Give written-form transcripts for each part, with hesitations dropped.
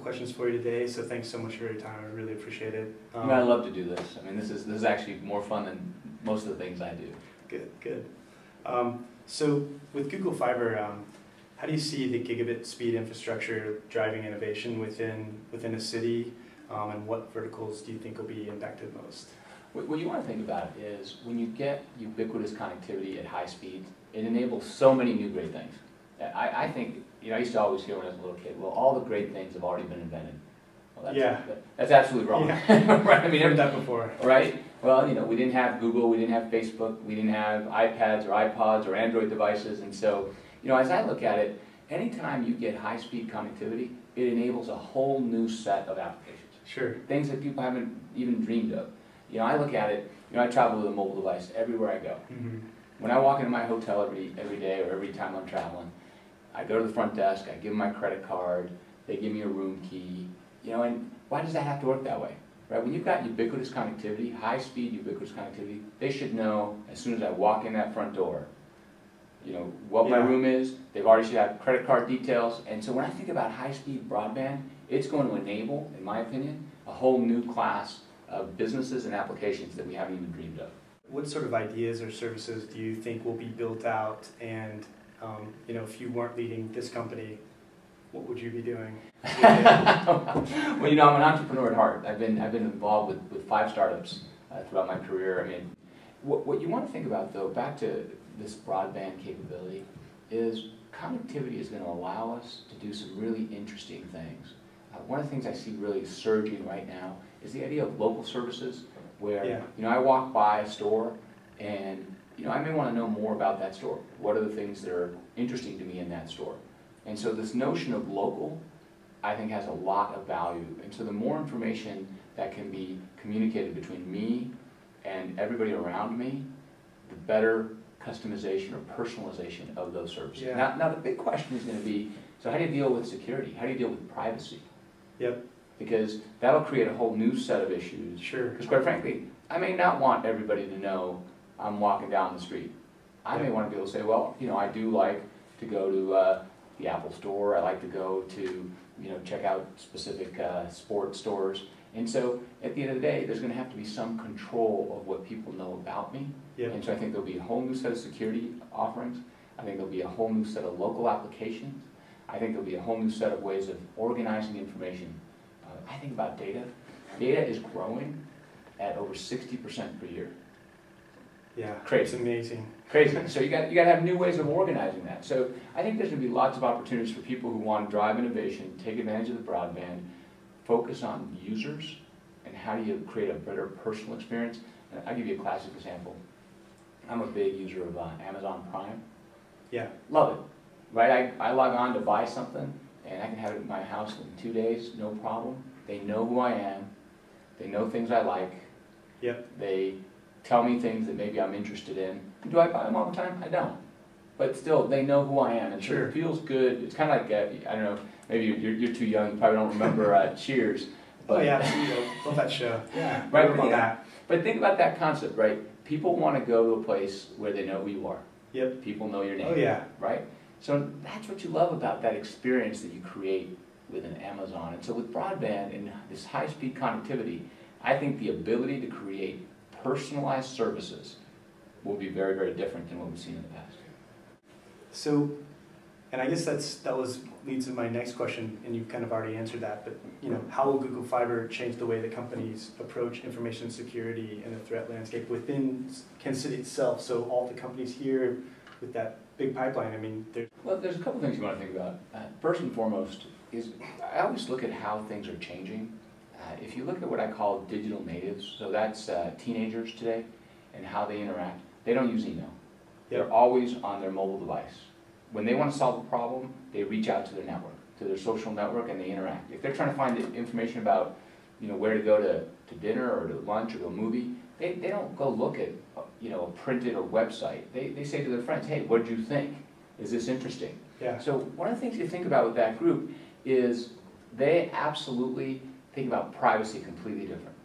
questions for you today, so thanks so much for your time. I really appreciate it. I love to do this. I mean, this is actually more fun than most of the things I do. Good. So with Google Fiber, how do you see the gigabit speed infrastructure driving innovation within a city, and what verticals do you think will be impacted most? What you want to think about is when you get ubiquitous connectivity at high speed, it enables so many new great things. I think, I used to always hear when I was a little kid, well, all the great things have already been invented. Well, that's absolutely wrong. Yeah. Right? I mean, I've heard that before. Right? Well, we didn't have Google, we didn't have Facebook, we didn't have iPads or iPods or Android devices, and so, as I look at it, anytime you get high-speed connectivity, it enables a whole new set of applications. Sure. Things that people haven't even dreamed of. I look at it, I travel with a mobile device everywhere I go. Mm-hmm. When I walk into my hotel every day or every time I'm traveling, I go to the front desk, I give them my credit card, they give me a room key, and why does that have to work that way? Right? When you've got ubiquitous connectivity, high-speed ubiquitous connectivity, they should know as soon as I walk in that front door, what my room is. They've already should have credit card details, and so when I think about high-speed broadband, it's going to enable, in my opinion, a whole new class of businesses and applications that we haven't even dreamed of. What sort of ideas or services do you think will be built out, and if you weren't leading this company, what would you be doing? Well, I'm an entrepreneur at heart. I've been involved with 5 startups throughout my career. I mean, what you want to think about, though, back to this broadband capability, is connectivity is going to allow us to do some really interesting things. One of the things I see really surging right now is the idea of local services, where I walk by a store and I may want to know more about that store. What are the things that are interesting to me in that store? And so this notion of local, I think, has a lot of value. And so the more information that can be communicated between me and everybody around me, the better customization or personalization of those services. Yeah. Now the big question is going to be, so how do you deal with security? How do you deal with privacy? Yep. Because that'll create a whole new set of issues. Sure. Because quite frankly, I may not want everybody to know I'm walking down the street. I may want to be able to say, well, I do like to go to the Apple store. I like to go to, check out specific sports stores. And so at the end of the day, there's going to have to be some control of what people know about me. Yep. And so I think there'll be a whole new set of security offerings. I think there'll be a whole new set of local applications. I think there'll be a whole new set of ways of organizing information. I think about data. Data is growing at over 60% per year. Yeah, crazy. It's amazing. Crazy. So you got to have new ways of organizing that. So I think there's going to be lots of opportunities for people who want to drive innovation, take advantage of the broadband, focus on users, and how do you create a better personal experience. And I'll give you a classic example. I'm a big user of Amazon Prime. Yeah. Love it. Right? I log on to buy something, and I can have it in my house in 2 days, no problem. They know who I am. They know things I like. Yep. They tell me things that maybe I'm interested in. Do I buy them all the time? I don't. But still, they know who I am, and so it feels good. It's kind of like, I don't know, maybe you're too young, you probably don't remember Cheers. But, oh yeah, love that show. Yeah, right. But think about that concept, right? People want to go to a place where they know who you are. Yep. People know your name. Oh yeah. Right? So that's what you love about that experience that you create with an Amazon. And so with broadband and this high-speed connectivity, I think the ability to create personalized services will be very, very different than what we've seen in the past. So, and I guess leads to my next question, and you've kind of already answered that, but how will Google Fiber change the way that companies approach information security and the threat landscape within Kansas City itself? So all the companies here with that big pipeline, I mean, there's a couple things you want to think about. First and foremost is I always look at how things are changing. If you look at what I call digital natives, so that's teenagers today and how they interact, they don't use email. Yep. They're always on their mobile device. When they want to solve a problem, they reach out to their network, to their social network, and they interact. If they're trying to find information about where to go to dinner or to lunch or to a movie, they don't go look at a printed or website. They say to their friends, hey, what did you think? Is this interesting? Yeah. So one of the things you think about with that group is they absolutely think about privacy completely different.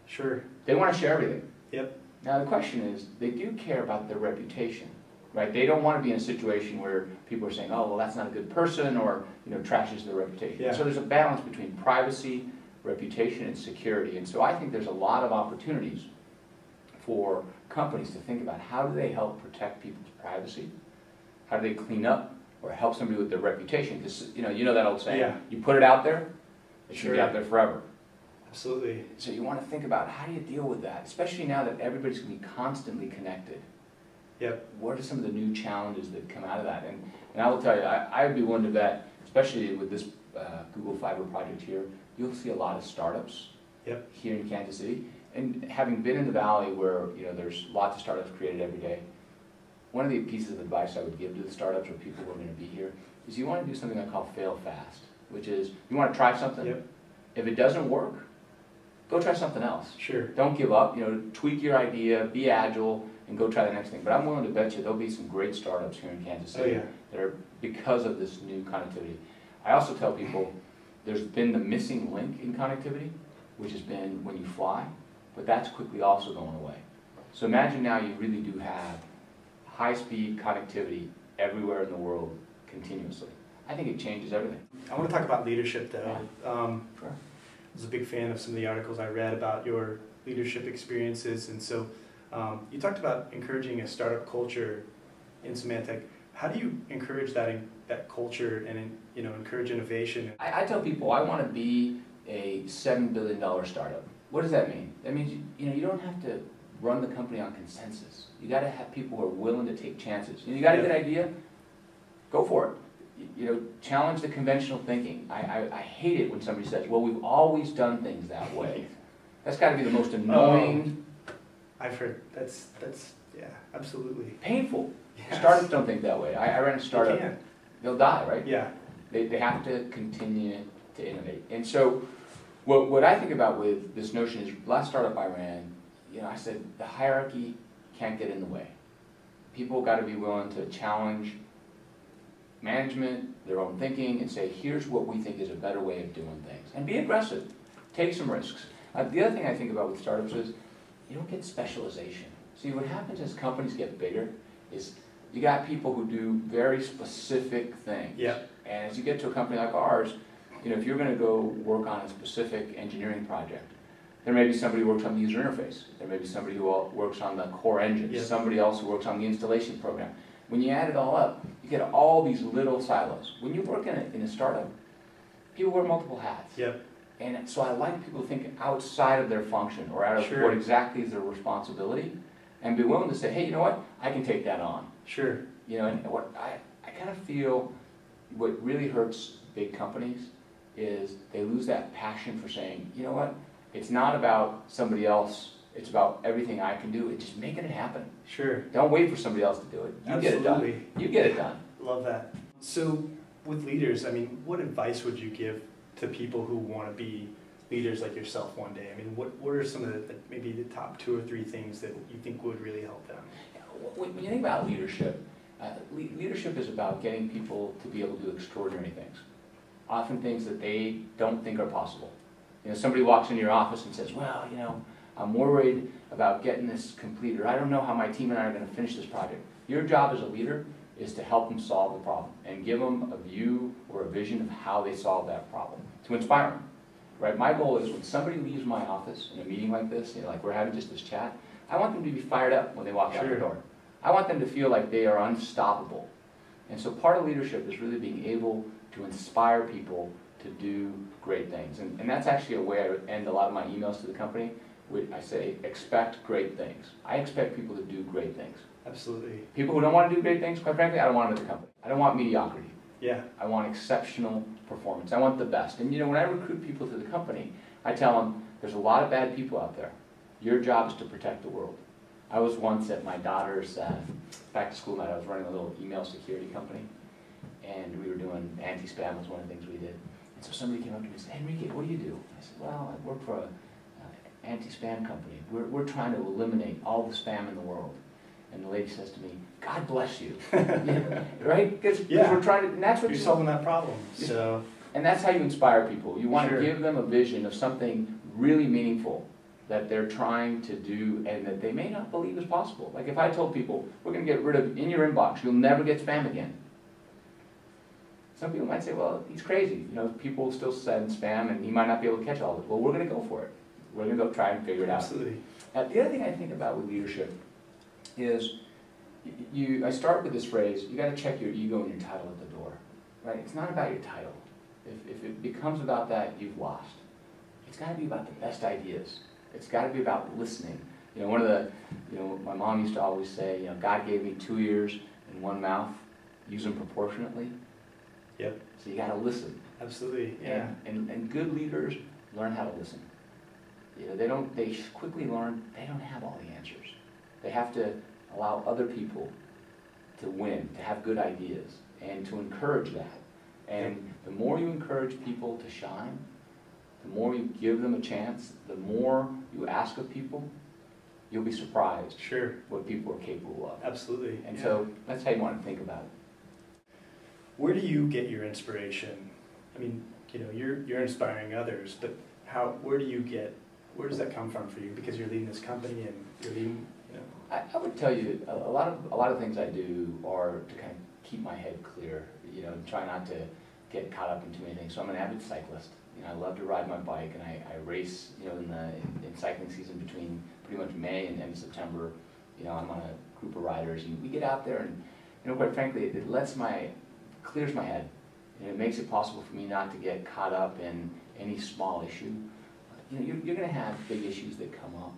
Sure. They want to share everything. Yep. Now the question is, they do care about their reputation, right? They don't want to be in a situation where people are saying, oh, well, that's not a good person, or trashes their reputation. Yeah. So there's a balance between privacy, reputation, and security. And so I think there's a lot of opportunities for companies to think about how do they help protect people's privacy, how do they clean up or help somebody with their reputation, because you know that old saying, you put it out there, it should be out there forever. Absolutely. So you want to think about how do you deal with that, especially now that everybody's going to be constantly connected. Yep. What are some of the new challenges that come out of that? And I will tell you, I would be willing to bet, especially with this Google Fiber project here, you'll see a lot of startups here in Kansas City. And having been in the Valley where there's lots of startups created every day, one of the pieces of advice I would give to the startups or people who are going to be here is you want to do something I call fail fast, which is you want to try something. If it doesn't work, go try something else. Sure. Don't give up. Tweak your idea, be agile, and go try the next thing. But I'm willing to bet you there'll be some great startups here in Kansas City that are because of this new connectivity. I also tell people there's been the missing link in connectivity, which has been when you fly, but that's quickly also going away. So imagine now you really do have high-speed connectivity everywhere in the world continuously. I think it changes everything. I want to talk about leadership, though. Sure. I was a big fan of some of the articles I read about your leadership experiences, and so you talked about encouraging a startup culture in Symantec. How do you encourage that culture and encourage innovation? I tell people I want to be a $7 billion startup. What does that mean? That means you don't have to run the company on consensus. You got to have people who are willing to take chances. You got a good idea? Go for it. Challenge the conventional thinking. I hate it when somebody says, well, we've always done things that way. That's got to be the most annoying. I've heard that's absolutely painful. Yes. Startups don't think that way. I ran a startup. They'll die, right? Yeah. They have to continue to innovate. And so what I think about with this notion is, last startup I ran, I said the hierarchy can't get in the way. People got to be willing to challenge management, their own thinking, and say, here's what we think is a better way of doing things. And be aggressive. Take some risks. The other thing I think about with startups is you don't get specialization. See, what happens as companies get bigger is you got people who do very specific things. Yeah. And as you get to a company like ours, if you're going to go work on a specific engineering project, there may be somebody who works on the user interface. There may be somebody who works on the core engine. Somebody else who works on the installation program. When you add it all up, you get all these little silos. When you work in a startup, people wear multiple hats. Yep. And so I like people to think outside of their function or out of what exactly is their responsibility, and be willing to say, hey, you know what? I can take that on. Sure. And what I kind of feel what really hurts big companies is they lose that passion for saying, you know what? It's not about somebody else. It's about everything I can do. It's just making it happen. Sure. Don't wait for somebody else to do it. You get it done. You get it done. Love that. So with leaders, what advice would you give to people who want to be leaders like yourself one day? What are some of maybe the top 2 or 3 things that you think would really help them? When you think about leadership, leadership is about getting people to be able to do extraordinary things. Often things that they don't think are possible. Somebody walks into your office and says, well, I'm worried about getting this complete, or I don't know how my team and I are going to finish this project. Your job as a leader is to help them solve the problem and give them a view or a vision of how they solve that problem, to inspire them. Right? My goal is when somebody leaves my office in a meeting like this, like we're having just this chat, I want them to be fired up when they walk out the door. I want them to feel like they are unstoppable. And so part of leadership is really being able to inspire people to do great things. And that's actually a way I end a lot of my emails to the company. I say, expect great things. I expect people to do great things. Absolutely. People who don't want to do great things, quite frankly, I don't want them at the company. I don't want mediocrity. Yeah. I want exceptional performance. I want the best. And when I recruit people to the company, I tell them, there's a lot of bad people out there. Your job is to protect the world. I was once at my daughter's back to school night. I was running a little email security company, and we were doing anti-spam was one of the things we did. And so somebody came up to me and said, Enrique, what do you do? I said, well, I work for an anti-spam company. We're trying to eliminate all the spam in the world. And the lady says to me, God bless you. Right? Because we're trying to, and that's what you're solving that problem. So. And that's how you inspire people. You want to give them a vision of something really meaningful that they're trying to do and that they may not believe is possible. Like if I told people, we're going to get rid of, in your inbox, you'll never get spam again. Some people might say, well, he's crazy. You know, people still send spam and he might not be able to catch all of it. Well, we're going to go for it. We're going to go try and figure it out. Absolutely. The other thing I think about with leadership is, I start with this phrase, you got to check your ego and your title at the door, right? It's not about your title. If it becomes about that, you've lost. It's got to be about the best ideas. It's got to be about listening. You know, one of the, you know, my mom used to always say, you know, God gave me 2 ears and 1 mouth, use them proportionately. Yep. So you got to listen. Absolutely. Yeah. And good leaders learn how to listen. You know, they quickly learn they don't have all the answers. They have to allow other people to win, to have good ideas, and to encourage that. And the more you encourage people to shine, the more you give them a chance, the more you ask of people, you'll be surprised what people are capable of. Absolutely. And so that's how you want to think about it. Where do you get your inspiration? I mean, you know, you're inspiring others, but where does that come from for you? Because you're leading this company and you're leading, you know. I would tell you a lot of things I do are to kind of keep my head clear, you know, and try not to get caught up in too many things. So I'm an avid cyclist. You know, I love to ride my bike, and I race, you know, in cycling season between pretty much May and end of September. You know, I'm on a group of riders, and we get out there, and you know, quite frankly, it clears my head, and it makes it possible for me not to get caught up in any small issue. You know, you're going to have big issues that come up.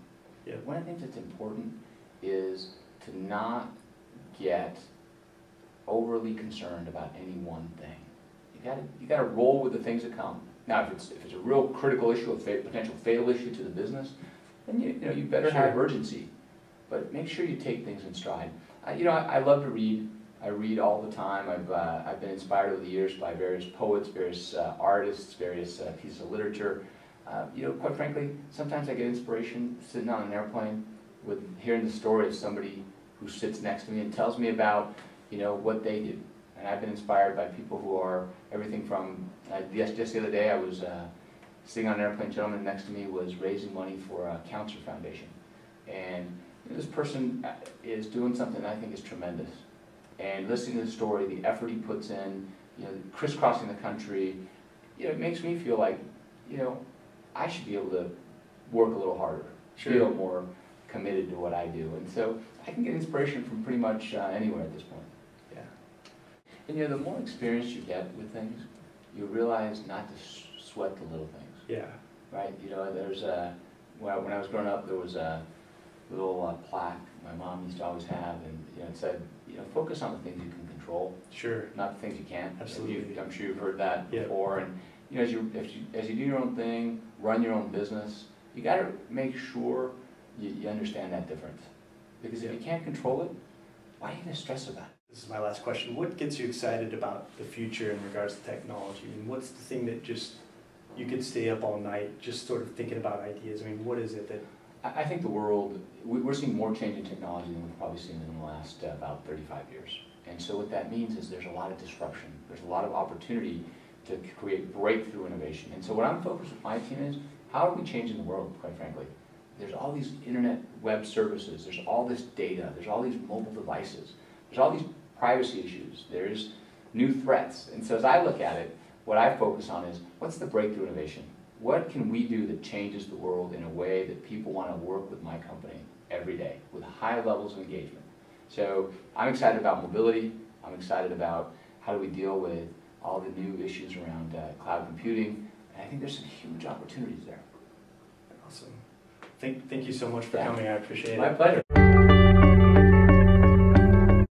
Yeah. One of the things that's important is to not get overly concerned about any one thing. You got to roll with the things that come. Now, if it's a real critical issue, a potential fatal issue to the business, then you better have urgency. But make sure you take things in stride. You know, I love to read. I read all the time. I've been inspired over the years by various poets, various artists, various pieces of literature. You know, quite frankly, sometimes I get inspiration sitting on an airplane with hearing the story of somebody who sits next to me and tells me about, you know, what they do. And I've been inspired by people who are everything from, just the other day I was sitting on an airplane, gentleman next to me was raising money for a cancer foundation. And you know, this person is doing something I think is tremendous. And listening to the story, the effort he puts in, you know, crisscrossing the country, you know, it makes me feel like, you know, I should be able to work a little harder, feel more committed to what I do. And so I can get inspiration from pretty much anywhere at this point. Yeah. And you know, the more experience you get with things, you realize not to sweat the little things. Yeah. Right? You know, there's when I was growing up, there was a little plaque my mom used to always have, and you know, it said, you know, focus on the things you can control. Sure. Not the things you can't. Absolutely. I'm sure you've heard that before. And you know, as you do your own thing, run your own business, you got to make sure you understand that difference. Because if you can't control it, why are you going to stress about it? This is my last question. What gets you excited about the future in regards to technology? I mean, what's the thing that just you could stay up all night just sort of thinking about ideas? I mean, what is it that... I think the world, we're seeing more change in technology than we've probably seen in the last about 35 years. And so what that means is there's a lot of disruption. There's a lot of opportunity to create breakthrough innovation. And so what I'm focused with my team is, how are we changing the world, quite frankly? There's all these internet web services, there's all this data, there's all these mobile devices, there's all these privacy issues, there's new threats. And so as I look at it, what I focus on is, what's the breakthrough innovation? What can we do that changes the world in a way that people want to work with my company every day with high levels of engagement? So I'm excited about mobility. I'm excited about how do we deal with all the new issues around cloud computing. And I think there's some huge opportunities there. Awesome. Thank you so much for coming. I appreciate it. My pleasure.